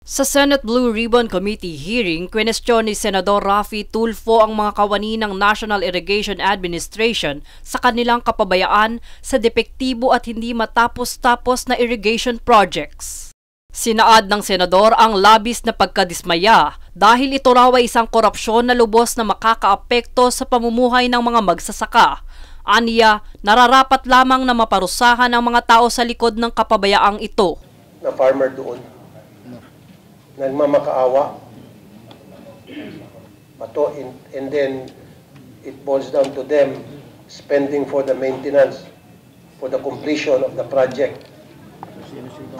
Sa Senate Blue Ribbon Committee hearing, kwenestyon ni Senador Raffy Tulfo ang mga kawani ng National Irrigation Administration sa kanilang kapabayaan sa depektibo at hindi matapos-tapos na irrigation projects. Sinaad ng senador ang labis na pagkadismaya dahil ito raw ay isang korupsyon na lubos na makakaapekto sa pamumuhay ng mga magsasaka. Aniya, nararapat lamang na maparusahan ang mga tao sa likod ng kapabayaang ito. Na farmer doon, nagmamakaawa, and then it boils down to them spending for the maintenance, for the completion of the project.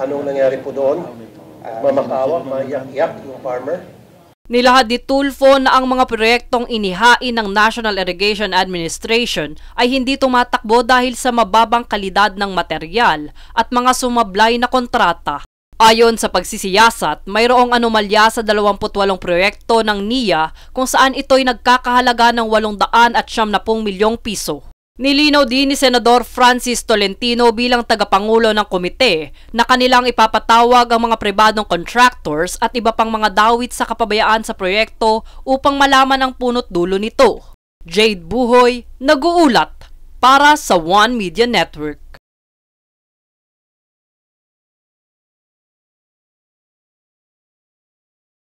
Anong nangyari po doon? Nagmamakaawa, maiyak-iyak yung farmer. Nilahad ni Tulfo na ang mga proyektong inihain ng National Irrigation Administration ay hindi tumatakbo dahil sa mababang kalidad ng material at mga sumablay na kontrata. Ayon sa pagsisiyasat, mayroong anomalya sa 28 proyekto ng NIA kung saan ito'y nagkakahalaga ng 870 milyong piso. Nilinaw din ni Senador Francis Tolentino bilang tagapangulo ng komite na kanilang ipapatawag ang mga pribadong contractors at iba pang mga dawit sa kapabayaan sa proyekto upang malaman ang punot dulo nito. Jade Buhoy, nag-uulat para sa One Media Network.